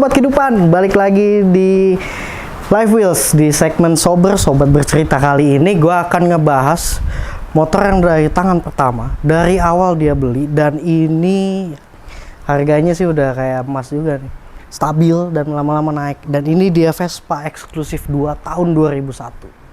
Sobat Kehidupan, balik lagi di Live Wheels di segmen Sober Sobat Bercerita. Kali ini gue akan ngebahas motor yang dari tangan pertama, dari awal dia beli, dan ini harganya sih udah kayak emas juga nih, stabil dan lama-lama naik. Dan ini dia Vespa eksklusif 2 tahun 2001.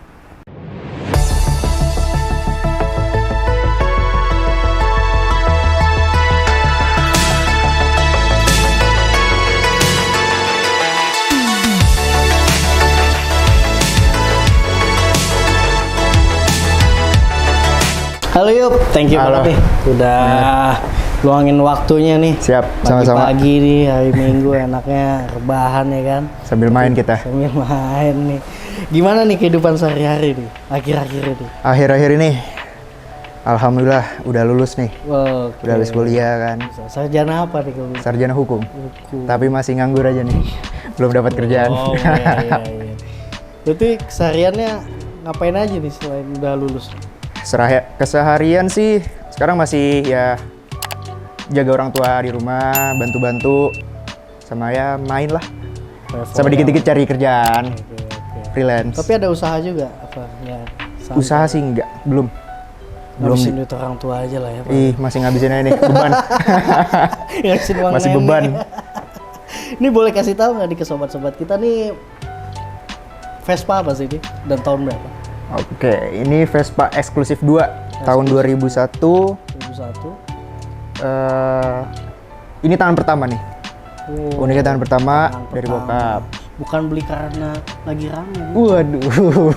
Halo Yup, thank you banget nih udah luangin waktunya nih. Siap, sama-sama. Pagi nih, hari Minggu enaknya rebahan ya kan. Sambil main kita. Sambil main nih. Gimana nih kehidupan sehari-hari nih, akhir-akhir ini? Akhir-akhir ini, alhamdulillah udah lulus nih. Oke. Udah lulus kuliah kan. Sarjana apa nih kalau? Sarjana hukum. Tapi masih nganggur aja nih. Belum dapat kerjaan. Oh iya. Berarti kesehariannya ngapain aja nih selain udah lulus? Keseharian sih sekarang masih ya jaga orang tua di rumah, bantu-bantu, sama ya main lah. Sama dikit-dikit cari kerjaan. Oke. Freelance. Tapi ada usaha juga apa? Ya, usaha sih enggak, belum. Ngabisin duit orang tua aja lah ya Pak. Ih, masih ngabisin aja nih, beban. Ngabisin uang Masih nenek. beban. Ini boleh kasih tahu nggak nih ke sobat-sobat kita nih, Vespa apa sih ini dan tahun berapa? Oke, ini Vespa eksklusif 2 tahun 2001. 2001. Ini tangan pertama nih. Oh, Uniknya tangan pertama tangan dari pertama. bokap. Bukan beli karena lagi rame. Waduh.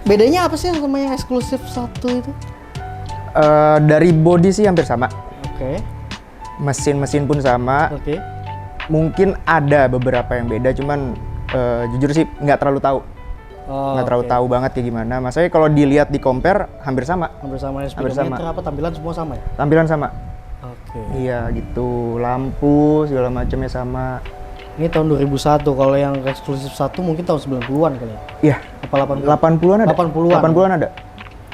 Bedanya apa sih sama yang eksklusif 1 itu? Dari body sih hampir sama. Oke. Mesin pun sama. Oke. Mungkin ada beberapa yang beda, cuman jujur sih nggak terlalu tahu. Nggak terlalu tahu banget kayak gimana. Maksudnya kalau dilihat di compare hampir sama. Hampir sama ya, Hampir sama. speedometer apa tampilan semua sama ya? Tampilan sama. Oke. Iya gitu. Lampu segala macamnya sama. Ini tahun 2001, kalau yang eksklusif 1 mungkin tahun 90-an kali ya? Iya. Apa 80? 80-an ada. 80-an. 80-an ada.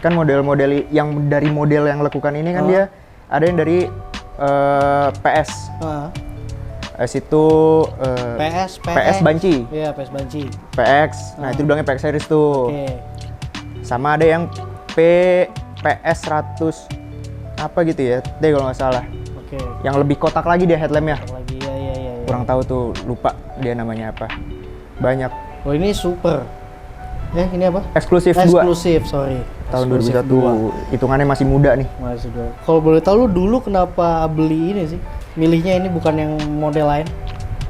Kan model-model yang dari model yang lekukan ini kan dia ada yang dari PS. Itu PS Banci. Iya, PS Banci. PX. Nah, itu bilangnya PX series tuh. Oke. Sama ada yang PS 100 apa gitu ya. Deh kalau nggak salah. Oke. Yang lebih kotak lagi dia headlampnya. Lagi ya. Kurang tahu tuh, lupa dia namanya apa. Banyak. Oh, ini super. Ini apa? Eksklusif 2 Eksklusif, sorry. tahun Eksklusif 2001. Hitungannya masih muda nih. Masih dua. Kalau boleh tahu lu dulu kenapa beli ini sih? Milihnya ini bukan yang model lain?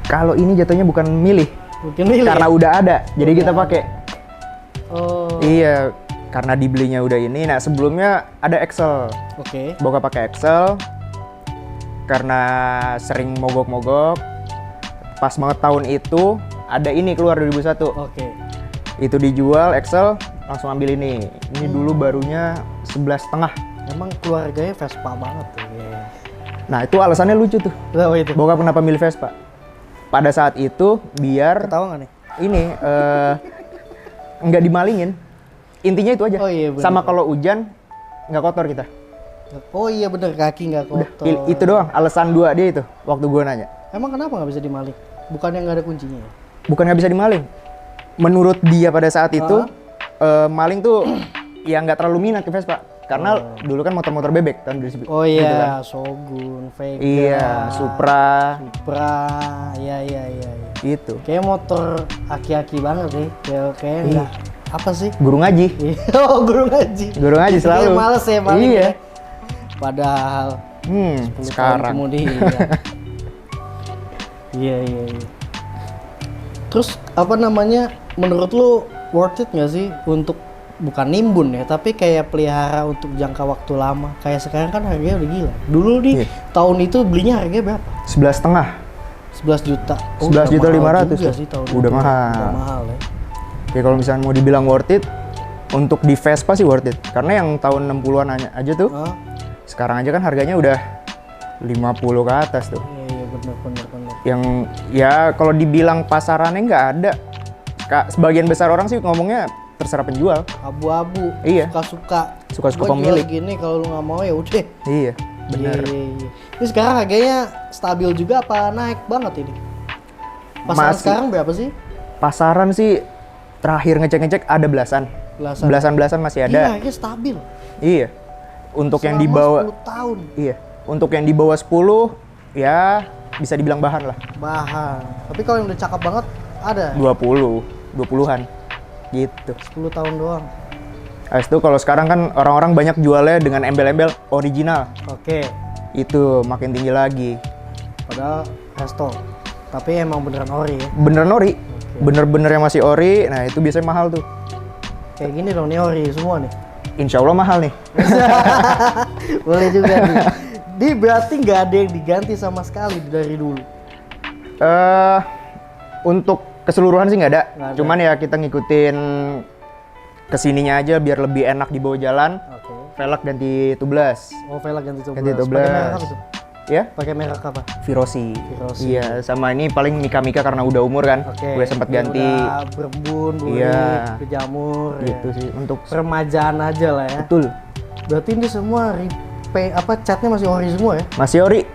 Kalau ini jatuhnya bukan milih. Mungkin milih. Karena udah ada, jadi kita pakai. Oh. Iya, karena dibelinya udah ini. Nah, sebelumnya ada Excel. Oke. Bokap pakai Excel. Karena sering mogok-mogok. Pas banget tahun itu ada ini keluar 2001. Oke. Itu dijual Excel, langsung ambil ini. Ini dulu barunya 11,5. Emang keluarganya Vespa banget tuh. Yeah. Nah, itu alasannya lucu tuh. Kenapa itu? Bokap kenapa milih Vespa? Pada saat itu biar Ketawa nggak nih? ini nggak dimalingin. Intinya itu aja. Oh iya, bener. Sama kalau hujan nggak kotor kita. Oh iya bener, kaki nggak kotor. Itu doang alasan dua dia itu waktu gua nanya. Emang kenapa nggak bisa dimaling? Bukannya nggak ada kuncinya ya? Bukan nggak bisa dimaling. Menurut dia pada saat itu maling tuh ya nggak terlalu minat ke Vespa. Karena dulu kan motor-motor bebek tahun 2000. Oh iya, gitu kan. Shogun, Vega. Iya, Supra. Iya. Gitu. Kayak motor aki-aki banget sih. Kayak nggak apa sih? Guru ngaji. Oh, guru ngaji. Guru ngaji selalu. Kayak males ya maling. Iya. Ya. Padahal 10 tahun sekarang. kemudian. Iya. Terus apa namanya? Menurut lu worth it nggak sih untuk bukan nimbun ya, tapi kayak pelihara untuk jangka waktu lama? Kayak sekarang kan harganya udah gila. Dulu nih tahun itu belinya harganya berapa? 11,5. 11 juta. 11.500.000 juga sih tahun udah itu. mahal. Udah mahal ya. Ya kalau misalnya mau dibilang worth it, untuk di Vespa sih worth it. Karena yang tahun 60-an aja tuh, sekarang aja kan harganya udah 50 ke atas tuh. Iya bener. Yang ya kalau dibilang pasarannya nggak ada. Sebagian besar orang sih ngomongnya terserah penjual. Abu-abu. Iya. Suka-suka Gua pemilik. jual Gini kalau lu nggak mau ya udah. Iya, benar. Iya. Ini sekarang harganya stabil juga apa naik banget ini? Pasaran sekarang berapa sih? Pasaran sih terakhir ngecek-ngecek ada belasan. Belasan masih ada. Iya, stabil. Iya. Untuk yang di Selama bawah 10 tahun. Iya. Untuk yang di bawah 10 ya bisa dibilang bahan lah. Bahan. Tapi kalau yang udah cakep banget ada 20-an gitu. 10 tahun doang. Habis itu kalau sekarang kan orang-orang banyak jualnya dengan embel-embel original. Oke. Itu makin tinggi lagi. Padahal resto. Tapi emang beneran ori ya. Beneran ori. Bener-bener yang masih ori. Nah, itu biasanya mahal tuh. Kayak gini dong, ini ori semua nih. Insya Allah mahal nih. Boleh juga nih. Di berarti nggak ada yang diganti sama sekali dari dulu. Untuk keseluruhan sih nggak ada. Nggak ada. Cuman ya kita ngikutin kesininya aja biar lebih enak dibawa jalan. Oke. Velg ganti tubeless. Oh, velg ganti tubuh. Ganti Pakai tubeless. merek apa tuh? Ya, Pakai merek apa? Virosi. Virosi. Iya, sama ini paling Mika karena udah umur kan. Oke. Gue sempat ganti. Udah berembun, burik, Iya. berjamur. Gitu ya. sih untuk Peremajaan aja lah ya. betul. Berarti ini semua catnya masih ori semua ya? Masih ori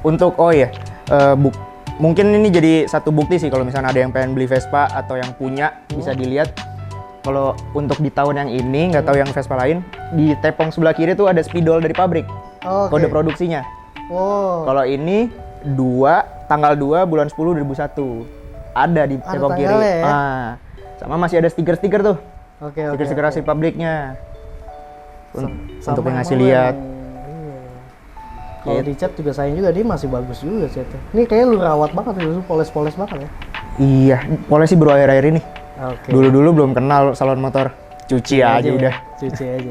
untuk mungkin ini jadi satu bukti sih kalau misalnya ada yang pengen beli Vespa atau yang punya bisa dilihat. Kalau untuk di tahun yang ini nggak tahu yang Vespa lain, di tepung sebelah kiri tuh ada spidol dari pabrik. Oke. Kode produksinya. Oh. Kalau ini tanggal 2 bulan 10 2001. Ada di Ada tepung kiri. tanggalnya ya? Sama masih ada stiker-stiker tuh. Oke. Stiker-stiker asli pabriknya. Untuk yang ngasih sama lihat. iya. Kalau dicat juga sayang juga, dia masih bagus juga catnya. Ini kayaknya lu rawat banget, lu poles-poles banget ya. Iya, polisi baru akhir-akhir ini. Oke. Dulu-dulu belum kenal salon motor. Cuci aja ya. udah. Cuci aja.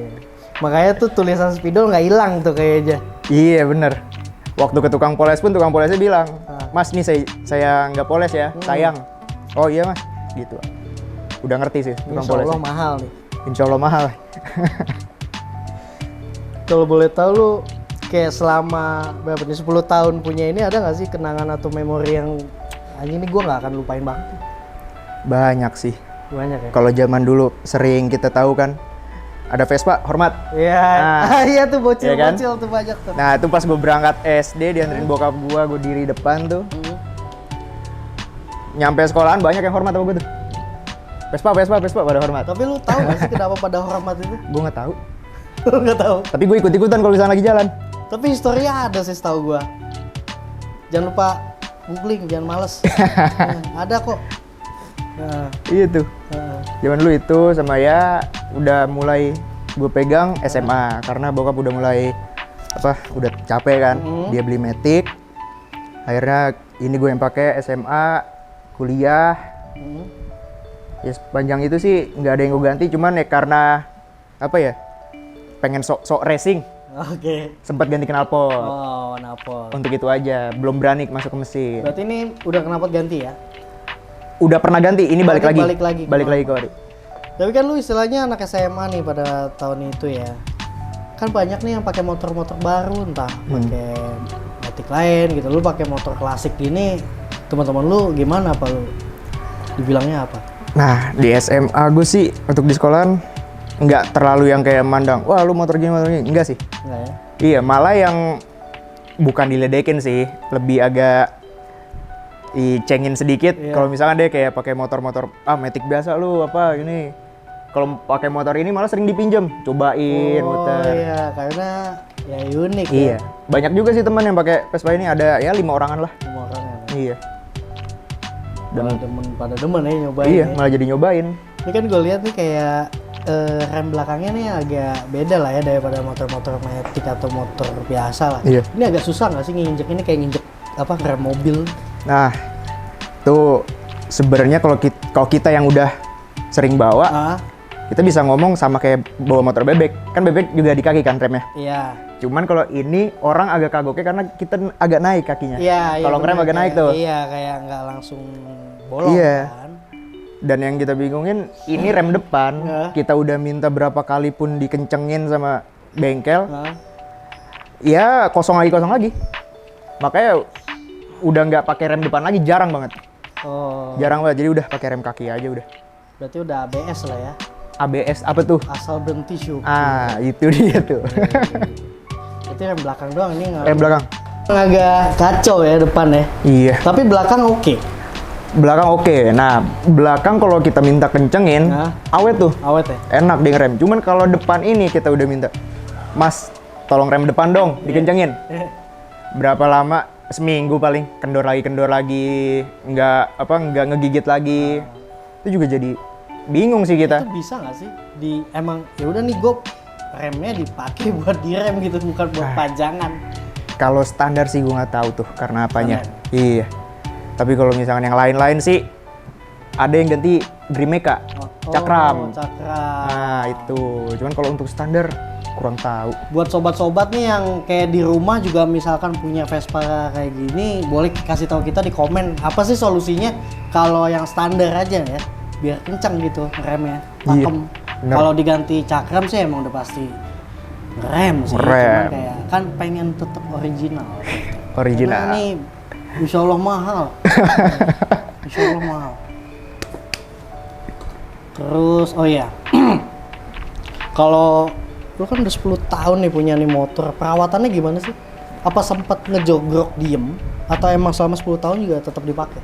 Makanya tuh tulisan spidol nggak hilang tuh kayaknya. Iya bener. Waktu ke tukang poles pun tukang polesnya bilang, Ah. Mas nih saya nggak poles ya, sayang. Oh iya mas, gitu. Udah ngerti sih tukang Insya Allah polesnya. mahal nih. Insya Allah mahal. Kalau boleh tahu lu kayak selama berapa nih 10 tahun punya ini ada nggak sih kenangan atau memori yang anjing ini gue nggak akan lupain banget? Banyak sih. Banyak ya. Kalau zaman dulu sering kita tahu kan, ada Vespa, hormat. Iya, iya tuh Iya kan? bocil-bocil tuh banyak tuh. Nah itu pas gue berangkat SD dianterin bokap gue diri depan tuh. Nyampe sekolahan banyak yang hormat sama gue tuh. Vespa pada hormat. Tapi lu tahu nggak sih kenapa pada hormat itu? Gue nggak tahu. Lu nggak tahu. Tapi gue ikut-ikutan kalau misalnya lagi jalan. Tapi historinya ada sih setahu gua. Jangan lupa googling, jangan males. Ada kok. Nah, Iya tuh. Zaman dulu itu sama ya udah mulai gue pegang SMA karena bokap udah mulai udah capek kan. Dia beli Matic. Akhirnya ini gue yang pakai SMA, kuliah. Ya sepanjang itu sih nggak ada yang gue ganti, cuman ya karena pengen sok racing. Oke. Sempat ganti knalpot. Oh, knalpot. Untuk itu aja, belum berani masuk ke mesin. Berarti ini udah knalpot ganti ya? Udah pernah ganti, ini balik lagi. Balik lagi ke ori. Tapi kan lu istilahnya anak SMA nih pada tahun itu ya. Kan banyak nih yang pakai motor-motor baru, entah pakai Matic lain gitu. Lu pakai motor klasik gini, teman-teman lu gimana apa lu? Dibilangnya apa? Nah, di SMA gue sih untuk di sekolahan nggak terlalu yang kayak mandang, wah lu motor gini, enggak sih. Enggak ya? Iya, malah yang bukan diledekin sih, lebih agak dicengin sedikit. Iya. Kalau misalnya dia kayak pakai motor-motor, Matic biasa lu ini. Kalau pakai motor ini malah sering dipinjem, cobain muter. Iya, karena ya unik Iya, ya. banyak juga sih teman yang pakai Vespa ini, ada ya 5 orangan lah. Semua orang ya. Iya. Pada demen ya nyobain. Iya, ya. malah jadi nyobain. Ini kan gue lihat nih kayak rem belakangnya nih agak beda lah ya daripada motor-motor Matic atau motor biasa lah. Iya. Ini agak susah nggak sih nginjek ini kayak nginjek rem mobil? Nah, tuh sebenarnya kalau kita yang udah sering bawa, kita bisa ngomong sama kayak bawa motor bebek. Kan bebek juga di kaki kan remnya. Iya. Cuman kalau ini orang agak kagoknya karena kita agak naik kakinya. Iya. Kalau ngerem agak naik tuh. Iya, kayak nggak langsung bolong Iya. kan. Dan yang kita bingungin, ini rem depan. Kita udah minta berapa kali pun dikencengin sama bengkel. Ya kosong lagi. Makanya udah nggak pakai rem depan lagi, jarang banget. Oh. Jarang banget, jadi udah pakai rem kaki aja udah. Berarti udah ABS lah ya. ABS apa tuh? Asal berhenti syukur. Itu dia tuh. Berarti rem belakang doang ini nggak. Rem belakang. Agak kacau ya depan ya. Iya. Tapi belakang oke. Belakang oke. Nah, belakang kalau kita minta kencengin, Nah. awet tuh. Awet ya? Enak dia ngerem. Cuman kalau depan ini kita udah minta, Mas, tolong rem depan dong, dikencengin. Berapa lama? Seminggu paling. Kendor lagi, nggak ngegigit lagi. Itu juga jadi bingung sih kita. Itu bisa nggak sih? Emang ya udah nih gue remnya dipakai buat direm gitu, bukan buat pajangan. Kalau standar sih gue nggak tahu tuh karena apanya. Standar. Iya. Tapi kalau misalkan yang lain-lain sih ada yang ganti Grimeca, cakram. Cakram. Nah itu. Cuman kalau untuk standar kurang tahu. Buat sobat-sobat nih yang kayak di rumah juga misalkan punya Vespa kayak gini, boleh kasih tahu kita di komen apa sih solusinya kalau yang standar aja ya, biar kencang gitu remnya, pakem. bener. Kalau diganti cakram sih emang udah pasti ngerem sih, Ngerem. cuman kayak kan pengen tetap original. Original. Karena ini Insya Allah mahal. Insya Allah mahal. Terus, oh iya. Kalau lu kan udah 10 tahun nih punya nih motor, perawatannya gimana sih? Apa sempat ngejogrok diem? Atau emang selama 10 tahun juga tetap dipakai?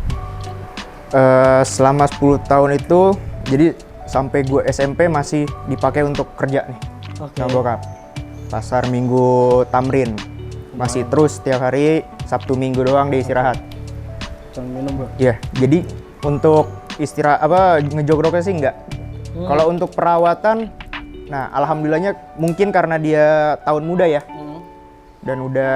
Selama 10 tahun itu, jadi sampai gue SMP masih dipakai untuk kerja nih. Oke. Sama bokap. Pasar Minggu Tamrin. Masih terus tiap hari, Sabtu Minggu doang dia istirahat. Jangan minum bro. Iya, jadi untuk ngejogroknya sih enggak. Kalau untuk perawatan, nah alhamdulillahnya mungkin karena dia tahun muda ya, dan udah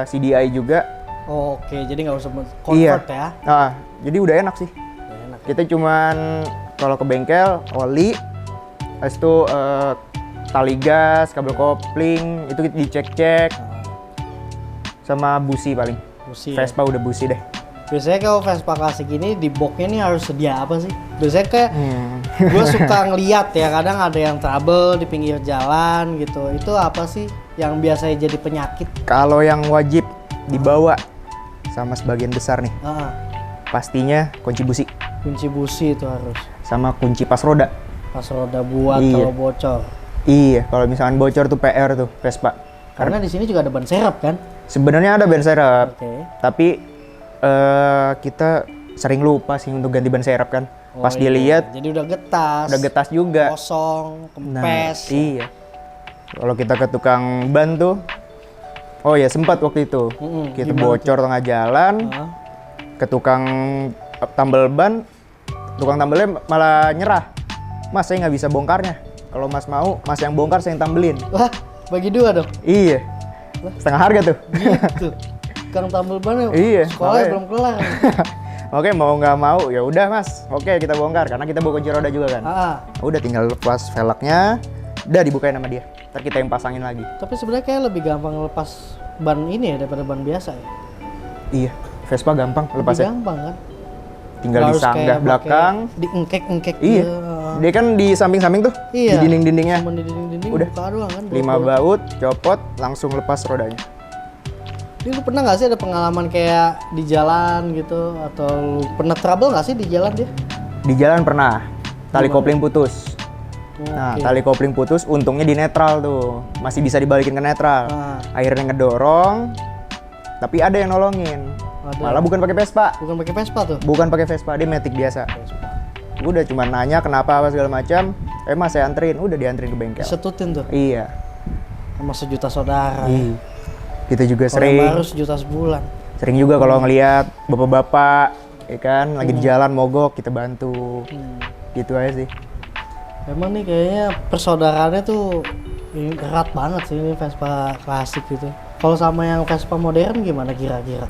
CDI juga. Oke, jadi nggak usah Iya. convert ya? Nah, jadi udah enak sih. Udah enak. Kita cuman kalau ke bengkel, oli, habis itu tali gas, kabel kopling, itu dicek-cek, sama busi paling. Busi ya? Vespa udah busi deh. Biasanya kalau Vespa klasik ini di boxnya ini harus sedia apa sih? Biasanya kayak gue suka ngeliat ya, kadang ada yang trouble di pinggir jalan gitu. Itu apa sih yang biasanya jadi penyakit? Kalau yang wajib dibawa sama sebagian besar nih, pastinya kunci busi Kunci busi itu harus. sama kunci pas roda. Pas roda buat Iya. kalau bocor. Iya, kalau misalkan bocor tuh PR tuh Vespa. Karena di sini juga ada ban serep kan? Sebenarnya ada ban serep, Oke. tapi kita sering lupa sih untuk ganti ban serep kan. Oh Pas iya. dilihat Jadi udah getas. udah getas juga. Kosong, Nah, kempes. iya. Kalau kita ke tukang ban tuh, oh ya sempat waktu itu kita gimana bocor tengah jalan, Hah? ke tukang tambal ban, tukang tambelnya malah nyerah. Mas, saya nggak bisa bongkarnya. Kalau Mas mau, Mas yang bongkar, saya yang tambelin. Wah, bagi dua dong. Iya, setengah harga tuh. Gitu. Kang tambel ban Iya, sekolahnya makanya. belum kelar. Oke, mau nggak mau, ya udah Mas. Oke, kita bongkar karena kita bawa kunci roda juga kan. Udah tinggal lepas velgnya, udah dibukain sama dia. Ntar kita yang pasangin lagi. Tapi sebenarnya kayak lebih gampang lepas ban ini ya daripada ban biasa ya. Iya, Vespa gampang Lebih lepasnya. gampang kan? Tinggal Nggak harus disanggah kayak belakang. pakai diengkek-engkek Iya. gitu. Dia kan di samping-samping tuh, Iya. di dinding-dindingnya. Cuman di dinding-dinding Udah. buka doang kan. 5 baut, copot, langsung lepas rodanya. Ini lu pernah nggak sih ada pengalaman kayak di jalan gitu, atau lu pernah trouble nggak sih di jalan dia? Di jalan pernah, tali Gimana? kopling putus. Nah, Oke. tali kopling putus, untungnya di netral tuh. Masih bisa dibalikin ke netral. Ah. Akhirnya ngedorong, tapi ada yang nolongin. Ada. Malah bukan pakai Vespa. Bukan pakai Vespa tuh. Bukan pakai Vespa, dia Matic biasa. Udah cuma nanya kenapa apa segala macam. Mas saya anterin, udah dianterin ke bengkel. Disetutin tuh Iya. sama sejuta saudara. Iya. Kita juga Kalau yang sering. baru sejuta sebulan. Sering juga kalau ngelihat bapak-bapak, ya kan, lagi di jalan mogok, kita bantu. Gitu aja sih. Emang nih kayaknya persaudaraannya tuh ini erat banget sih ini Vespa klasik gitu. Kalau sama yang Vespa modern gimana kira-kira?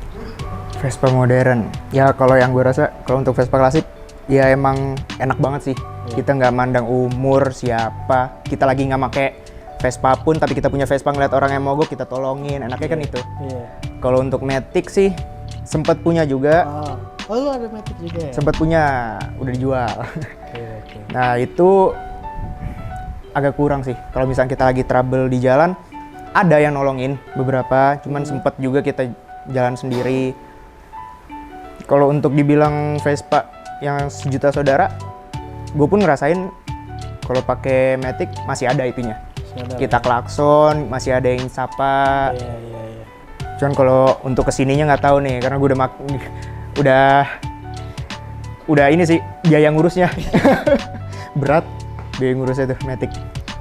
Vespa modern, ya kalau yang gue rasa kalau untuk Vespa klasik, ya emang enak banget sih. Kita nggak mandang umur siapa, kita lagi nggak make Vespa pun, tapi kita punya Vespa ngeliat orang yang mogok kita tolongin, enaknya kan itu. Iya. Kalau untuk Matic sih sempat punya juga, Oh lu ada Matic juga ya? sempat punya, udah dijual. Oke. Nah itu agak kurang sih. Kalau misalnya kita lagi trouble di jalan, ada yang nolongin beberapa, cuman sempet juga kita jalan sendiri. Kalau untuk dibilang Vespa yang sejuta saudara, gue pun ngerasain kalau pakai Matic masih ada itunya. Saudara. Kita klakson, masih ada yang sapa. Iya iya iya. Cuman kalau untuk kesininya nggak tahu nih, karena gue udah udah ini sih biaya ngurusnya. Berat biaya ngurusnya tuh Matic.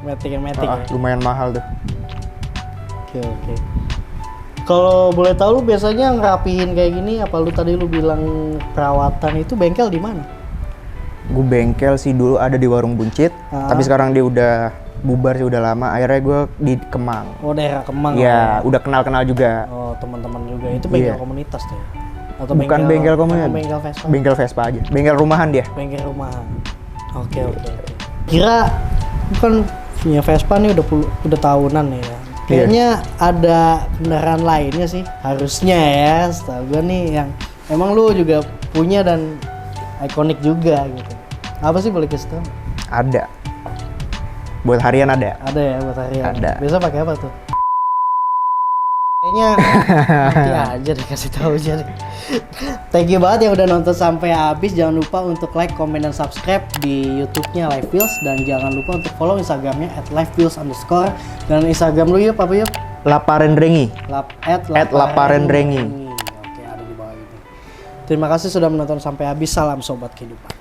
Matic ya. Lumayan mahal tuh. Oke. Kalau boleh tahu lu biasanya ngerapihin kayak gini, apa lu tadi lu bilang perawatan itu bengkel di mana? Gue bengkel sih dulu ada di Warung Buncit, tapi sekarang dia udah bubar sih, udah lama. Akhirnya gue di Kemang. Oh, daerah Kemang. Iya, udah kenal-kenal juga. Oh, teman-teman juga. Itu bengkel komunitas tuh ya? Atau Bukan bengkel komunitas. Bengkel Vespa. Bengkel Vespa aja. Bengkel rumahan dia. Bengkel rumahan. Oke. Kira bukan punya Vespa nih udah tahunan nih ya. Kayaknya ada kendaraan lainnya sih harusnya ya, setahu gue nih yang emang lu juga punya dan ikonik juga gitu. Apa sih, boleh kasih tau? Ada. Buat harian ada. Ada ya buat harian. Ada. Biasa pakai apa tuh? Kayaknya nanti aja dikasih tahu aja deh. Thank you banget yang udah nonton sampai habis. Jangan lupa untuk like, comment, dan subscribe di YouTube-nya Live Wheels, dan jangan lupa untuk follow Instagram-nya @livewheels_. Dan Instagram lu Yup apa Yup? Laparendrengi. @laparendrengi. Oke, ada di bawah ini. Terima kasih sudah menonton sampai habis. Salam sobat kehidupan.